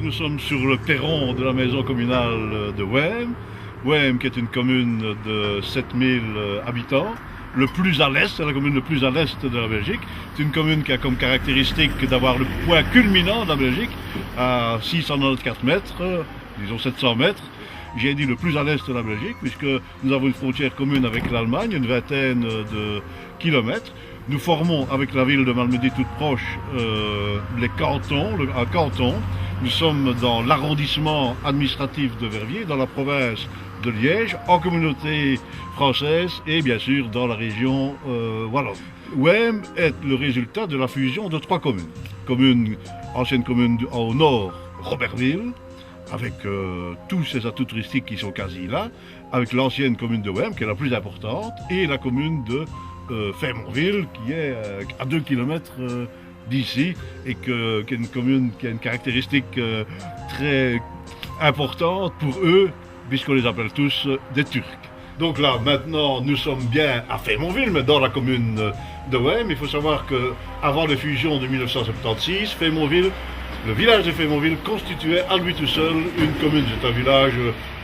Nous sommes sur le perron de la maison communale de Wem. Wem qui est une commune de 7000 habitants, le plus à l'est, c'est la commune le plus à l'est de la Belgique. C'est une commune qui a comme caractéristique d'avoir le point culminant de la Belgique à 694 mètres, disons 700 mètres. J'ai dit le plus à l'est de la Belgique puisque nous avons une frontière commune avec l'Allemagne, une vingtaine de kilomètres. Nous formons avec la ville de Malmedy toute proche les cantons, un canton. Nous sommes dans l'arrondissement administratif de Verviers, dans la province de Liège, en communauté française et bien sûr dans la région wallonne. Wem est le résultat de la fusion de trois communes. Ancienne commune au nord, Robertville, avec tous ses atouts touristiques qui sont quasi là, avec l'ancienne commune de Wem, qui est la plus importante, et la commune de Feymonville, qui est à 2 km d'ici, et qui est une commune qui a une caractéristique très importante pour eux, puisqu'on les appelle tous des Turcs. Donc là, maintenant, nous sommes bien à Feymonville, mais dans la commune de Wem. Il faut savoir qu'avant les fusions de 1976, Feymonville, le village de Feymonville constituait à lui tout seul une commune. C'est un village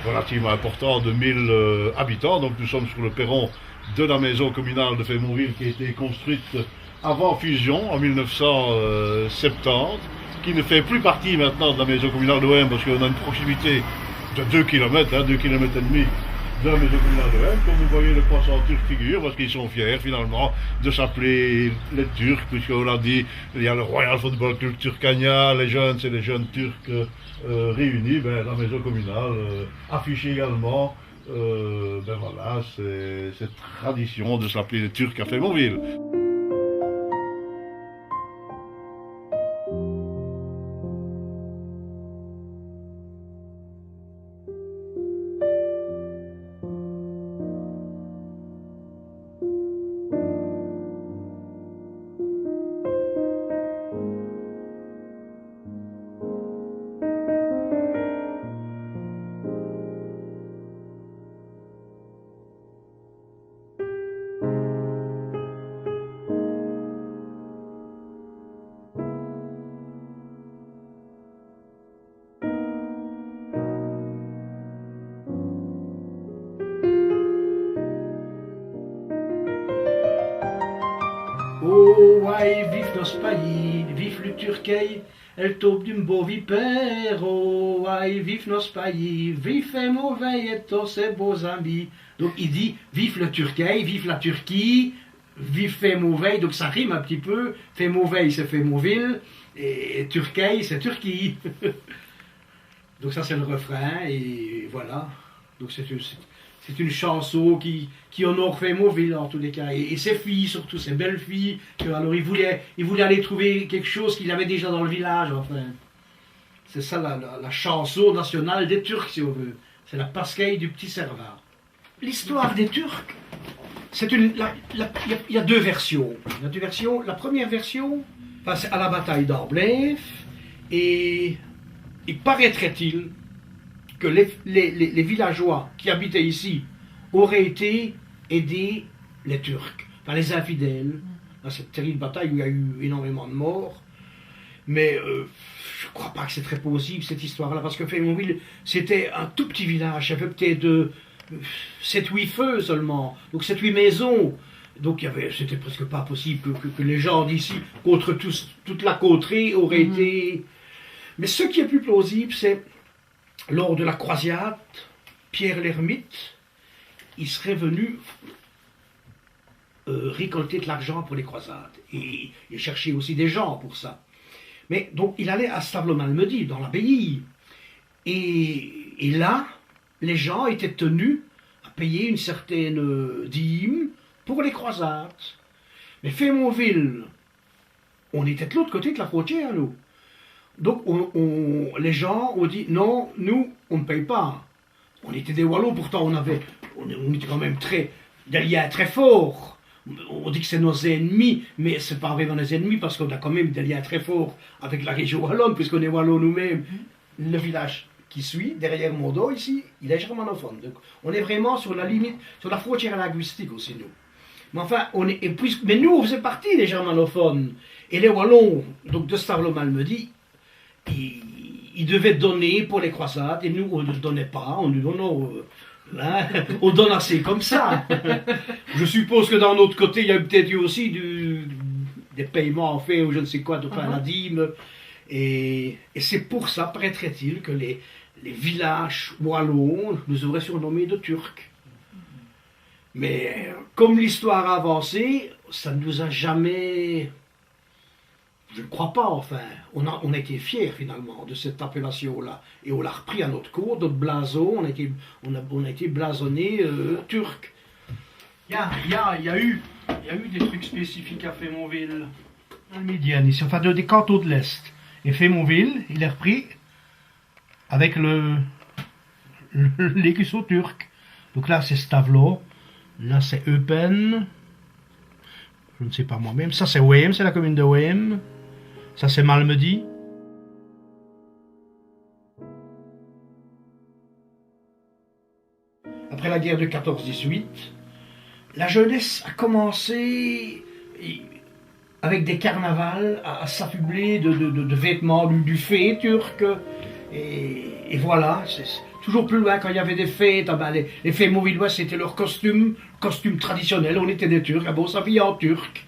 relativement important de 1000 habitants. Donc nous sommes sur le perron de la maison communale de Feymonville qui a été construite avant fusion en 1970, qui ne fait plus partie maintenant de la maison communale de Wem parce qu'on a une proximité de 2 km, 2 km et demi de la maison communale de Wem. Comme vous voyez, le croissant turc figure parce qu'ils sont fiers finalement de s'appeler les Turcs, puisqu'on l'a dit, il y a le Royal Football Club Turkania, les jeunes, c'est les jeunes Turcs réunis. La maison communale affiche également voilà, cette tradition de s'appeler les Turcs à Feymonville. Oh, ouais, vive nos pays, vive le Turquie, elle tombe d'une beau vipère. Oh, ouais, vive nos pays, vive et mauvais et tous ses beaux amis. Donc il dit, vive le Turquie, vive la Turquie, vive Feymonville, donc ça rime un petit peu. Feymonville, c'est Feymonville, et Turquie, c'est Turquie. Donc ça, c'est le refrain, et voilà. Donc c'est une chanson qui honore Feymonville en tous les cas, et ses filles surtout, ses belles filles. Alors il voulait aller trouver quelque chose qu'il avait déjà dans le village, enfin. C'est ça la chanson nationale des Turcs, si on veut. C'est la Pascaille du petit Servat. L'histoire des Turcs, il y a deux versions. La première version, c'est à la bataille d'Amblève, et il paraîtrait-il que les villageois qui habitaient ici auraient été aidés les Turcs, par les infidèles, dans cette terrible bataille où il y a eu énormément de morts. Mais je ne crois pas que c'est très possible cette histoire-là, parce que Feymonville, c'était un tout petit village, ça fait peut-être 7-8 feux seulement, donc 7-8 maisons. Donc c'était presque pas possible que les gens d'ici, contre toute la coterie, auraient été... Mais ce qui est plus plausible, c'est lors de la croisade, Pierre l'Ermite, il serait venu récolter de l'argent pour les croisades. Et il cherchait aussi des gens pour ça. Mais donc il allait à Stavelot-Malmedy, dans l'abbaye. Et là, les gens étaient tenus à payer une certaine dîme pour les croisades. Mais Fémonville, on était de l'autre côté de la frontière, nous. Donc les gens ont dit, non, nous, on ne paye pas. On était des Wallons, pourtant on était quand même des liens très forts. On dit que c'est nos ennemis, mais c'est pas vraiment nos ennemis, parce qu'on a quand même des liens très forts avec la région wallonne, puisqu'on est Wallons nous-mêmes. Le village qui suit, derrière Mondo, ici, il est germanophone. Donc on est vraiment sur la limite, sur la frontière linguistique aussi, nous. Mais enfin, mais nous, on faisait partie des germanophones. Et les Wallons, donc de Stavelot-Malmedy, ils devaient donner pour les croisades, et nous, on ne donnait pas, on nous donnait... on donne assez comme ça. Je suppose que d'un autre côté, il y a peut-être eu aussi des paiements faits ou je ne sais quoi, de la dîme. Et c'est pour ça, paraîtrait-il, que les villages wallons nous auraient surnommés de Turcs. Mais comme l'histoire a avancé, ça ne nous a jamais... Je ne crois pas, enfin. On a été fiers, finalement, de cette appellation-là. Et on l'a repris à notre cours, notre blason, on a été blasonné turc. Il y a eu des trucs spécifiques à Fémonville. Dans le Médiane, ici, enfin, des cantons de l'Est. Et Fémonville, il est repris avec l'écusson turc. Donc là, c'est Stavelot. Là, c'est Eupen. Je ne sais pas moi-même. Ça, c'est Wem, c'est la commune de Wem. Ça, c'est Malmedy. Après la guerre de 14-18, la jeunesse a commencé avec des carnavals à s'affubler de vêtements du fait turc. Et voilà, c'est toujours plus loin quand il y avait des fêtes. Les Fémonvillois, c'était leur costume traditionnel. On était des Turcs, on s'habillait en turc.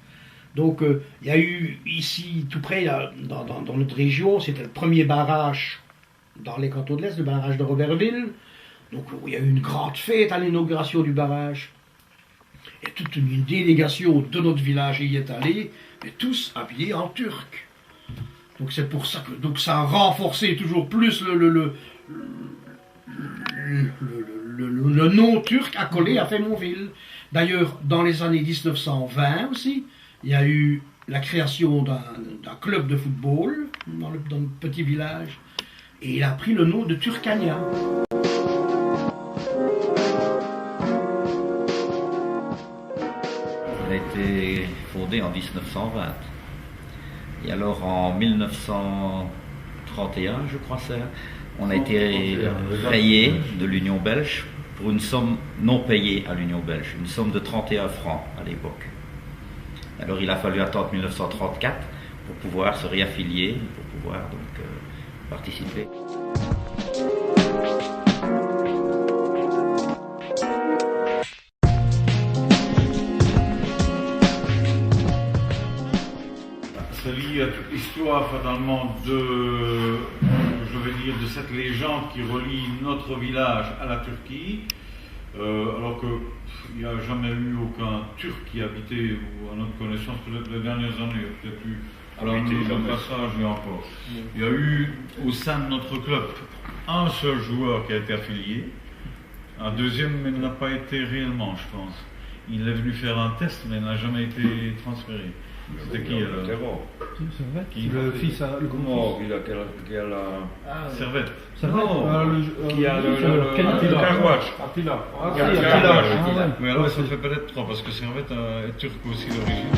Donc il y a eu ici, tout près, dans notre région, c'était le premier barrage dans les cantons de l'Est, le barrage de Robertville. Donc il y a eu une grande fête à l'inauguration du barrage. Et toute une délégation de notre village y est allée, mais tous habillés en turc. Donc c'est pour ça que ça a renforcé toujours plus le nom turc accolé à Fémonville. D'ailleurs, dans les années 1920 aussi, il y a eu la création d'un club de football dans le petit village, et il a pris le nom de Turkania. Il a été fondé en 1920. Et alors en 1931, je crois c'est, on a été rayé de l'Union belge pour une somme non payée à l'Union belge, une somme de 31 francs à l'époque. Alors il a fallu attendre 1934 pour pouvoir se réaffilier, pour pouvoir donc participer. C'est lié à toute l'histoire finalement de cette légende qui relie notre village à la Turquie, alors qu'il n'y a jamais eu aucun Turc qui habitait, ou à notre connaissance, peut-être les dernières années, peut-être plus. Alors le passage et encore. Il y a eu au sein de notre club un seul joueur qui a été affilié, un deuxième mais il n'a pas été réellement, je pense. Il est venu faire un test mais il n'a jamais été transféré. C'était qui alors? Qui? Le fils à... Comment qui a la... Servette. Non, qui a le Karouach. Attila. Oui, alors ça fait peut-être trois, parce que Servette est turc aussi d'origine.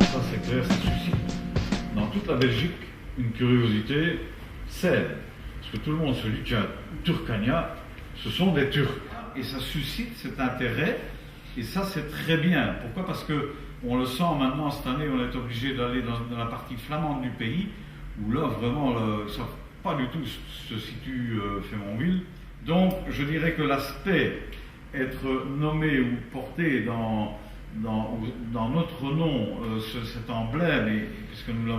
Ça c'est clair, ça suscite dans toute la Belgique une curiosité saine. Parce que tout le monde se dit, tiens, Turkania, ce sont des Turcs. Et ça suscite cet intérêt, et ça c'est très bien. Pourquoi? Parce que on le sent maintenant, cette année, on est obligé d'aller dans la partie flamande du pays, où là vraiment, ça pas du tout se situe Fémonville. Donc je dirais que l'aspect être nommé ou porté dans notre nom cet emblème, et puisque nous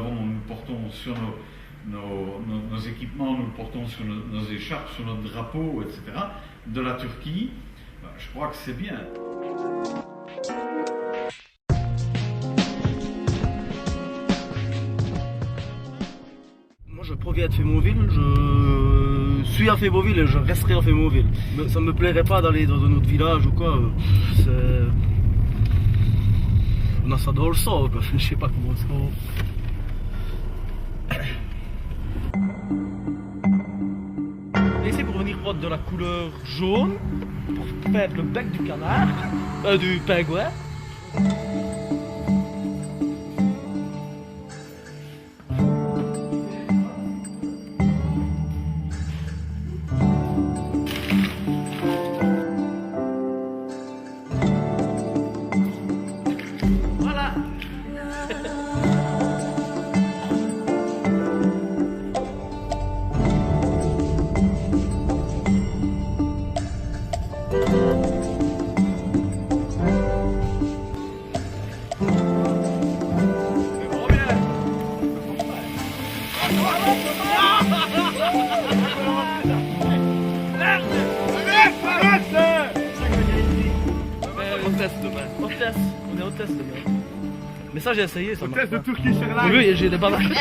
portons sur nos équipements, nous le portons sur nos écharpes, sur notre drapeau, etc., de la Turquie, je crois que c'est bien. Moi je proviens de Fémonville, je suis à Fémonville et je resterai à Fémonville. Ça ne me plairait pas d'aller dans un autre village ou quoi. On a ça dans le sang, quoi. Je sais pas comment ça. Ici pour venir prendre de la couleur jaune, pour faire le bec du canard, du pingouin. On est au test demain. Mais ça j'ai essayé, ça marche pas. Au test de Turkish Airlines. Oui, j'ai des bananes.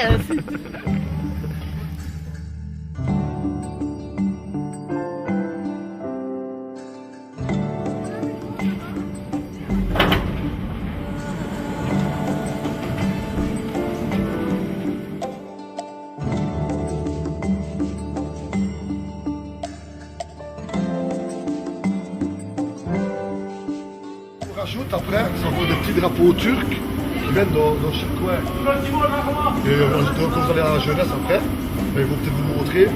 Après, ça fait des petits drapeaux turcs qui viennent dans chaque coin. Et donc, quand vous allez à la jeunesse après, ils vont peut-être vous montrer.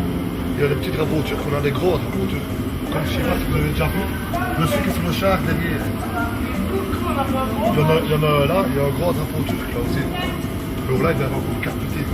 Il y a des petits drapeaux turcs, on a des gros drapeaux turcs. Comme je ne sais pas si vous avez déjà vu, celui qui est sur le char derrière. Il y en a là, il y a un gros drapeau turc là aussi. Donc là, il y en a encore 4 petits.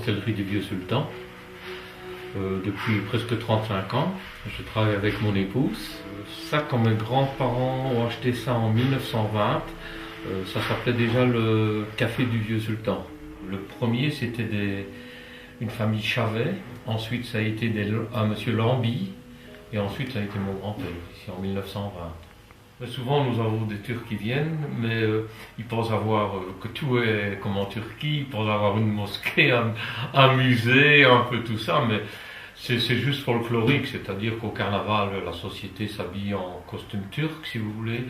Hôtellerie du Vieux Sultan depuis presque 35 ans. Je travaille avec mon épouse. Ça, quand mes grands-parents ont acheté ça en 1920, ça s'appelait déjà le Café du Vieux Sultan. Le premier, c'était une famille Chavet. Ensuite, ça a été un monsieur Lamby. Et ensuite, ça a été mon grand-père, ici en 1920. Mais souvent, nous avons des Turcs qui viennent, mais ils pensent avoir que tout est comme en Turquie, ils pensent avoir une mosquée, un musée, un peu tout ça, mais c'est juste folklorique, c'est-à-dire qu'au carnaval, la société s'habille en costume turc, si vous voulez,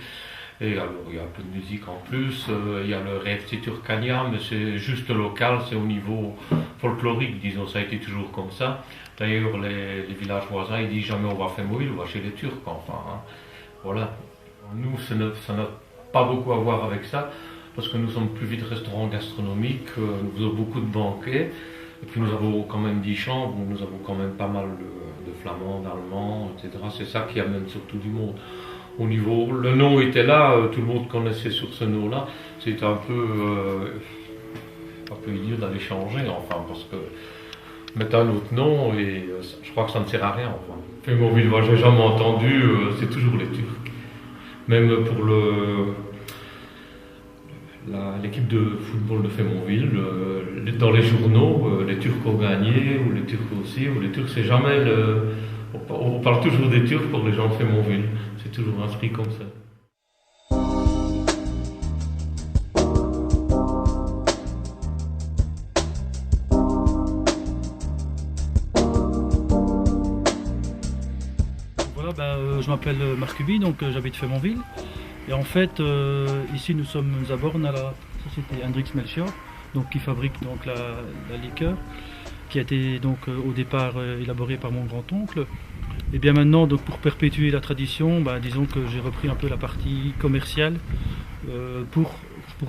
et alors il y a un peu de musique en plus, il y a le RFC Turkania, mais c'est juste local, c'est au niveau folklorique, disons, ça a été toujours comme ça. D'ailleurs, les villages voisins, ils disent jamais on va faire Fémonville, on va chez les Turcs, enfin, hein. Voilà. Nous, ça n'a pas beaucoup à voir avec ça, parce que nous sommes plus vite restaurant gastronomique, nous faisons beaucoup de banquets, Et puis nous avons quand même 10 chambres, où nous avons quand même pas mal de flamands, d'allemands, etc. C'est ça qui amène surtout du monde. Au niveau, le nom était là, tout le monde connaissait sur ce nom-là. C'était un peu idiot d'aller changer, enfin, parce que mettre un autre nom, et je crois que ça ne sert à rien. Enfin. Fémonville, moi j'ai jamais entendu, c'est toujours les Turcs. Même pour l'équipe de football de Fémonville, dans les journaux, les Turcs ont gagné, ou les Turcs aussi, ou les Turcs, c'est jamais on parle toujours des Turcs pour les gens de Fémonville. C'est toujours inscrit comme ça. Voilà, je m'appelle Marc Huby, donc j'habite Fémonville. Et en fait, ici nous sommes à Born à la société Hendrix Melchior, donc qui fabrique donc la liqueur, qui a été donc au départ élaborée par mon grand-oncle. Et bien maintenant, donc pour perpétuer la tradition, disons que j'ai repris un peu la partie commerciale pour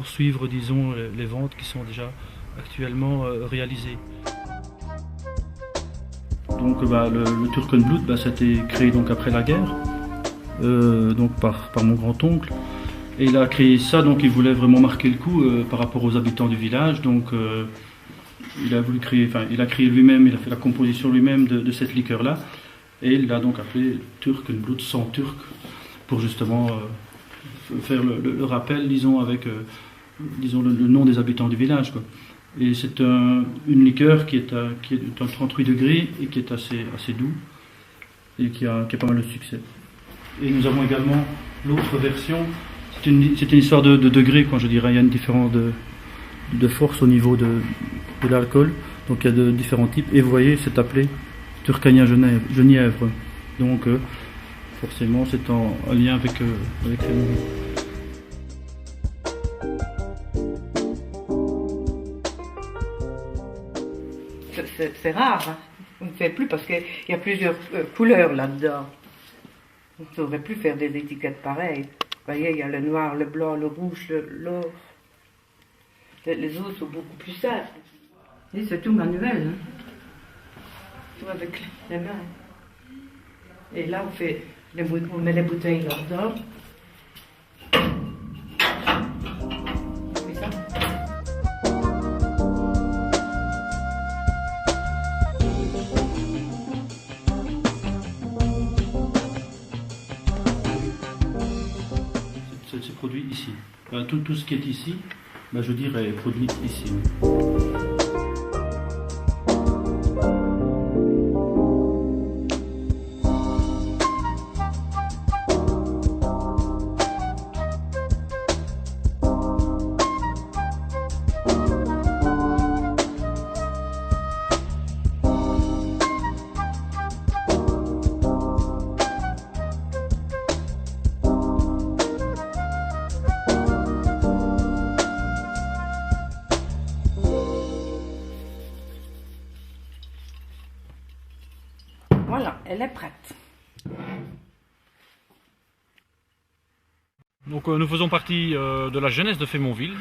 suivre, disons, les ventes qui sont déjà actuellement réalisées. Donc le Türkenblut, ça a été créé donc après la guerre, donc par mon grand-oncle. Et il a créé ça, donc il voulait vraiment marquer le coup par rapport aux habitants du village. Donc il a voulu créer, il a créé lui-même, il a fait la composition lui-même de cette liqueur-là. Et il l'a donc appelé Türkenblut, sang turc, pour justement faire le rappel, disons, avec le nom des habitants du village, quoi. Et c'est une liqueur qui est à 38 degrés et qui est assez doux et qui a pas mal de succès. Et nous avons également l'autre version. C'est une histoire de degrés, quoi, je dirais. Il y a une différence de force au niveau de l'alcool. Donc il y a de différents types. Et vous voyez, c'est appelé Turkania Genièvre. Donc forcément, c'est en lien avec Fémonville. C'est rare, hein. On ne fait plus parce qu'il y a plusieurs couleurs là-dedans. On ne saurait plus faire des étiquettes pareilles. Vous voyez, il y a le noir, le blanc, le rouge, l'or. Les autres sont beaucoup plus simples. Et c'est tout manuel, hein. Tout avec les mains. Et là, on met les bouteilles là-dedans. C'est produit ici. Tout ce qui est ici, je dirais, est produit ici. Voilà, elle est prête. Donc nous faisons partie de la jeunesse de Fémonville.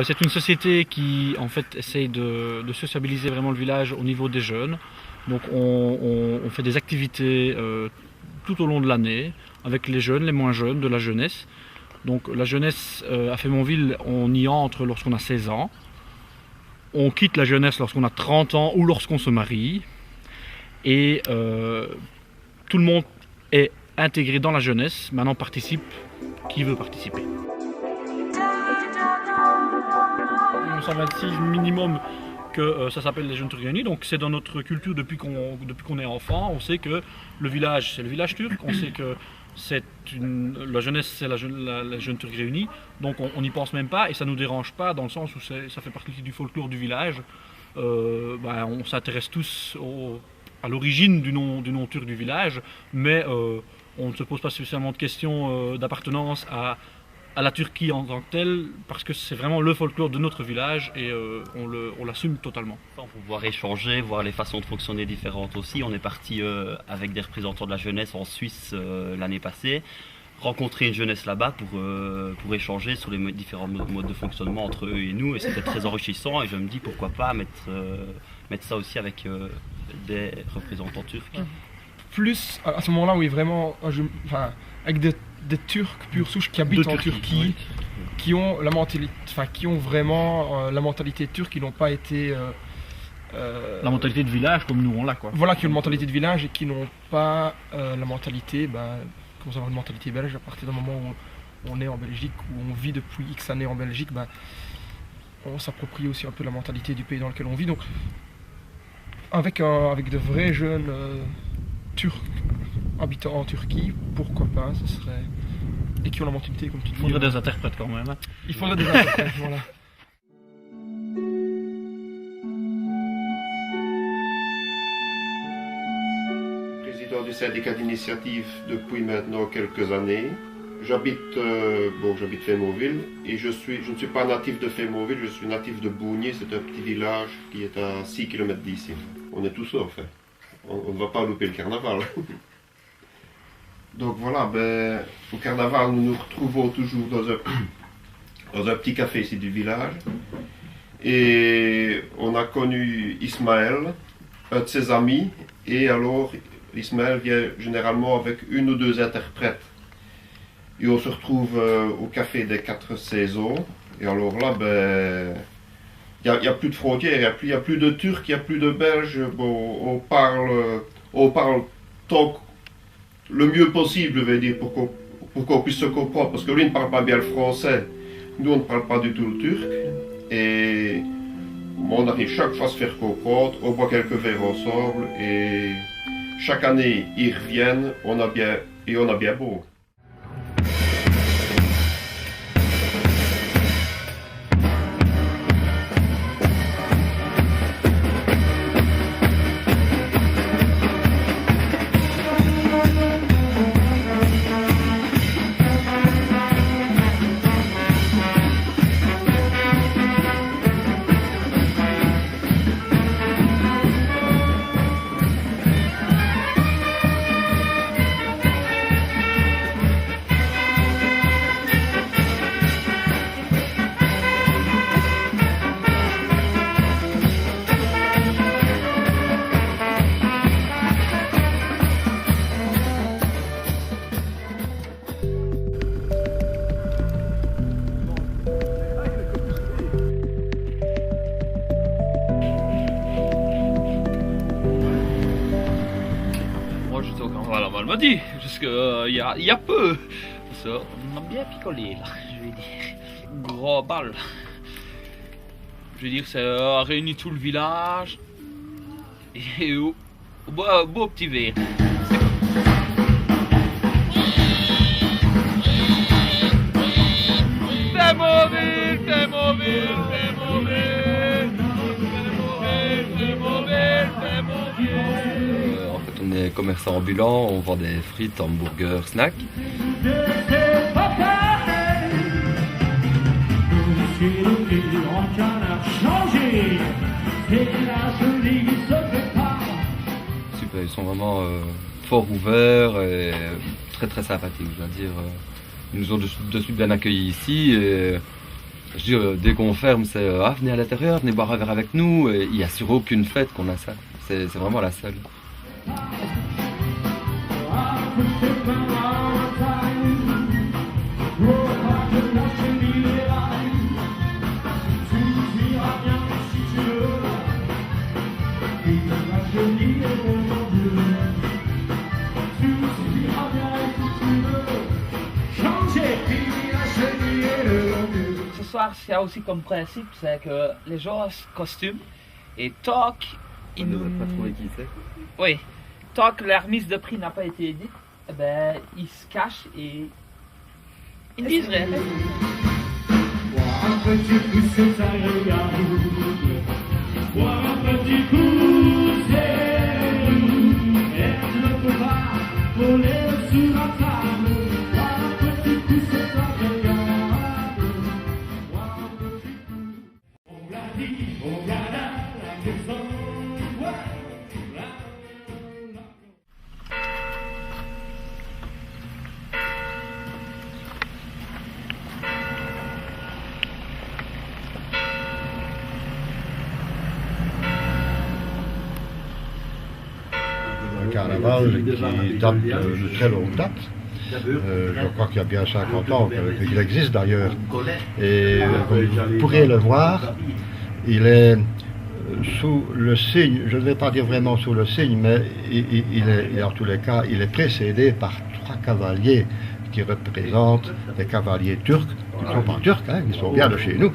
C'est une société qui en fait essaye de sociabiliser vraiment le village au niveau des jeunes. Donc on fait des activités tout au long de l'année avec les jeunes, les moins jeunes, de la jeunesse. Donc la jeunesse à Fémonville, on y entre lorsqu'on a 16 ans. On quitte la jeunesse lorsqu'on a 30 ans ou lorsqu'on se marie. Et tout le monde est intégré dans la jeunesse, maintenant participe qui veut participer. 1926 minimum que ça s'appelle les jeunes turcs réunis, donc c'est dans notre culture depuis qu'on est enfant. On sait que le village c'est le village turc, on sait que la jeunesse c'est la jeune turcs réunis, donc on n'y pense même pas et ça ne nous dérange pas dans le sens où ça fait partie du folklore du village. On s'intéresse tous à l'origine du nom turc du village, mais on ne se pose pas spécialement de questions d'appartenance à la Turquie en tant que telle, parce que c'est vraiment le folklore de notre village et on l'assume totalement. Pour pouvoir échanger, voir les façons de fonctionner différentes aussi. On est parti avec des représentants de la jeunesse en Suisse l'année passée, rencontrer une jeunesse là-bas pour échanger sur les différents modes de fonctionnement entre eux et nous. Et c'était très enrichissant et je me dis pourquoi pas mettre ça aussi avec des représentants turcs. Plus à ce moment-là, oui, vraiment, avec des Turcs pure souche qui habitent en Turquie, qui ont la mentalité, qui ont vraiment la mentalité turque, qui n'ont pas été La mentalité de village comme nous on l'a, quoi. Voilà, qui ont une mentalité de village et qui n'ont pas la mentalité, comment avoir une mentalité belge à partir du moment où on est en Belgique, où on vit depuis X années en Belgique, on s'approprie aussi un peu la mentalité du pays dans lequel on vit. Donc avec de vrais jeunes Turcs habitant en Turquie, pourquoi pas, ce serait... Et qui ont la mentalité, comme tu dis. Il faudrait des interprètes quand même. Hein. Il faudrait des interprètes, voilà. Président du syndicat d'initiative depuis maintenant quelques années. J'habite Fémauville et je ne suis pas natif de Fémauville, je suis natif de Bougny, c'est un petit village qui est à 6 km d'ici. On est tous là en fait. On ne va pas louper le carnaval. Donc voilà, au carnaval, nous nous retrouvons toujours dans un petit café ici du village. Et on a connu Ismaël, un de ses amis, et alors Ismaël vient généralement avec une ou deux interprètes. Et on se retrouve au café des 4 saisons. Et alors là, il n'y a plus de frontières, il n'y a plus de Turcs, il n'y a plus de Belges. Bon, on parle tant le mieux possible, je veux dire, pour qu'on puisse se comprendre. Parce que lui ne parle pas bien le français, nous on ne parle pas du tout le turc. Et on arrive chaque fois à se faire comprendre, on boit quelques verres ensemble. Et chaque année, ils reviennent, on a bien beau. Almadies, jusqu'il y a peu. On a bien picolé là, je vais dire. Gros bal. Je veux dire, ça a réuni tout le village. Et au beau petit verre. C'est mauvais, c'est mauvais, c'est mauvais. C'est mauvais, c'est mauvais. En fait, on est commerçant ambulant, on vend des frites, hamburgers, snacks. Super, ils sont vraiment fort ouverts et très très sympathiques, je dois dire. Ils nous ont de suite bien accueillis ici et je dis, dès qu'on ferme, c'est venez à l'intérieur, venez boire un verre avec nous. Et il n'y a sur aucune fête qu'on a ça, c'est vraiment la seule. Ce soir, c'est aussi comme principe, c'est que les gens se costument et tant qu'ils ne veulent pas trouver qui c'est. Oui, tant que la remise de prix n'a pas été dite, eh ben, ils se cachent et ils disent rien. Un petit coup, c'est agréable. Boire un petit coup, c'est elle ne peut pas voler sur la table. Boire un petit coup, c'est agréable. Boire un petit coup. On l'a dit, on l'a là, la maison. carnaval qui date de très longue date. Je crois qu'il y a bien 50 ans qu'il existe d'ailleurs. Et comme vous pourrez le voir, il est sous le signe, je ne vais pas dire vraiment sous le signe, mais il est, en tous les cas, il est précédé par 3 cavaliers qui représentent des cavaliers turcs, qui ne sont pas turcs, hein, qui sont bien de chez nous.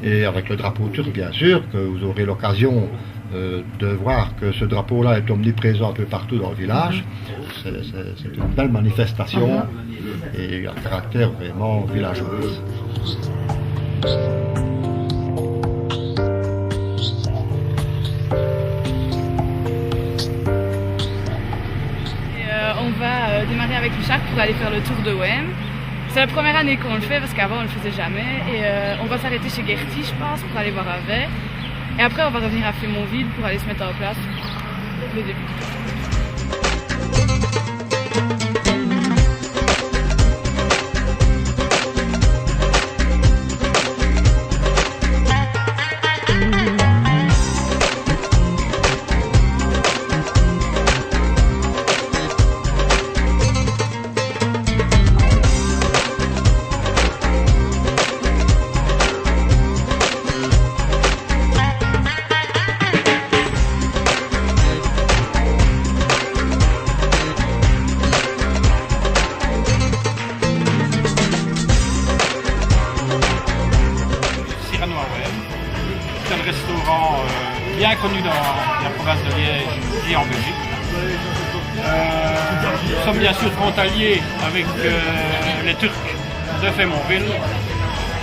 Et avec le drapeau turc, bien sûr, que vous aurez l'occasion de voir que ce drapeau-là est omniprésent un peu partout dans le village. C'est une belle manifestation et un caractère vraiment villageois. On va démarrer avec Richard pour aller faire le tour de Wem. C'est la première année qu'on le fait parce qu'avant on le faisait jamais. Et on va s'arrêter chez Gertie, je pense, pour aller boire un verre. Et après on va revenir à Fémonville pour aller se mettre en place le début du tour. C'est un restaurant bien connu dans la province de Liège et en Belgique. Nous sommes bien sûr frontaliers avec les Turcs de Fémonville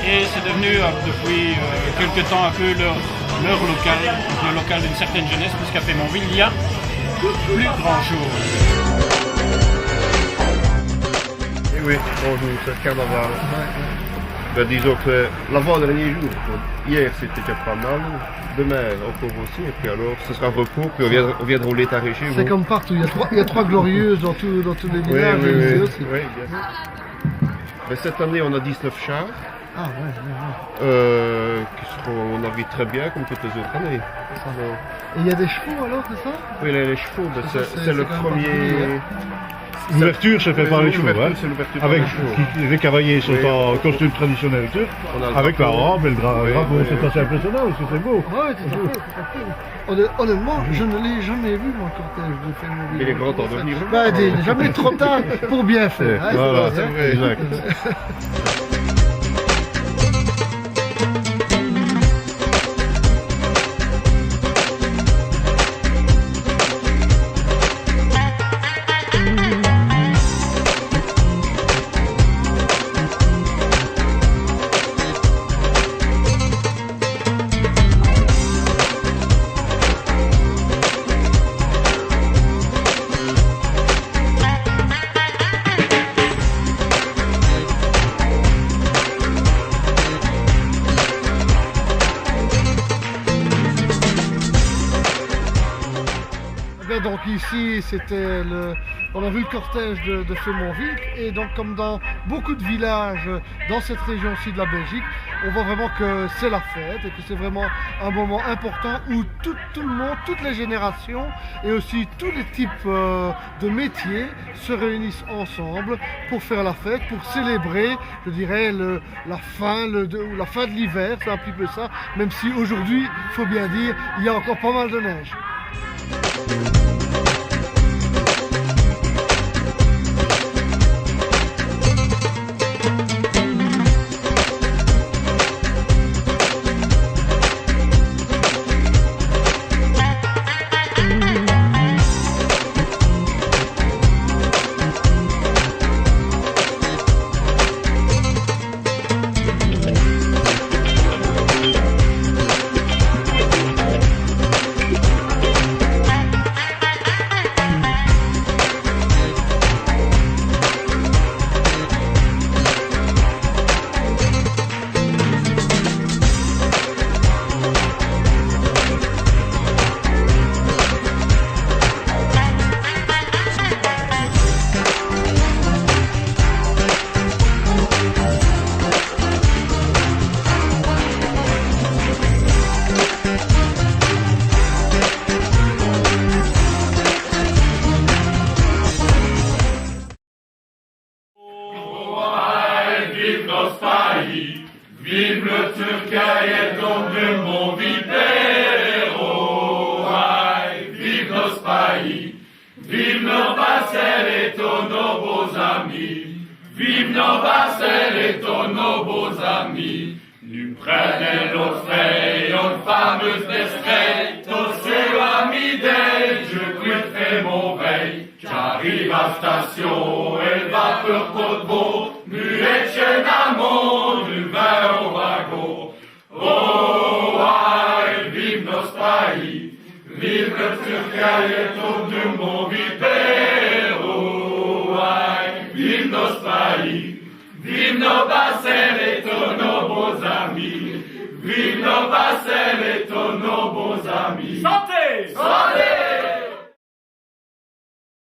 et c'est devenu depuis quelque temps un peu leur local, le local d'une certaine jeunesse, puisqu'à Fémonville il y a plus grand chose. Et oui, bonjour, c'est le carnaval. Ben, disons que l'avant-dernier jour, hier c'était déjà pas mal, demain encore aussi, et puis alors ce sera repos, puis on viendra au Létaré chez vous. C'est comme partout, il y a 3 glorieuses dans tous les villages. Oui, aussi. Oui, bien. Mais cette année on a 19 chars, Ah ouais. qui seront à mon avis très bien, comme toutes les autres années. Et il y a des chevaux alors, c'est ça? Oui, les chevaux, ben, c'est le premier... L'ouverture se fait par les chevaux, hein, avec les cavaliers sont en costume traditionnel turc, avec la robe et le drapeau, c'est assez impressionnant aussi, c'est beau. Oui, tout à fait. Honnêtement, je ne l'ai jamais vu mon cortège de Fémonville. Il est grand temps de venir. Il n'est jamais trop tard pour bien faire. Hein, voilà, c'est vrai. exact. Donc ici, on a vu le cortège de Fémonville, et donc comme dans beaucoup de villages dans cette région-ci de la Belgique, on voit vraiment que c'est la fête et que c'est vraiment un moment important où tout le monde, toutes les générations et aussi tous les types de métiers se réunissent ensemble pour faire la fête, pour célébrer, je dirais, la fin de l'hiver, c'est un petit peu ça, même si aujourd'hui, il faut bien dire, il y a encore pas mal de neige. turcailleton de mon vipero, aïe, vive nos pays, vive nos vassals et tous nos beaux amis, vive nos vassals et tous nos beaux amis. Nous prenons notre feuille, une fameuse destrée, tous ces amis d'elle, je quitte et mon veille. J'arrive à station, elle va pour Côte-Beau, muet chez Namon, du vin au wagon. Oh, aïe, vive nos pays, vive le turcailleton de mon vipero, aïe, vive nos pays, vive nos bassins et tous nos beaux amis, vive nos bassins et tous nos beaux amis.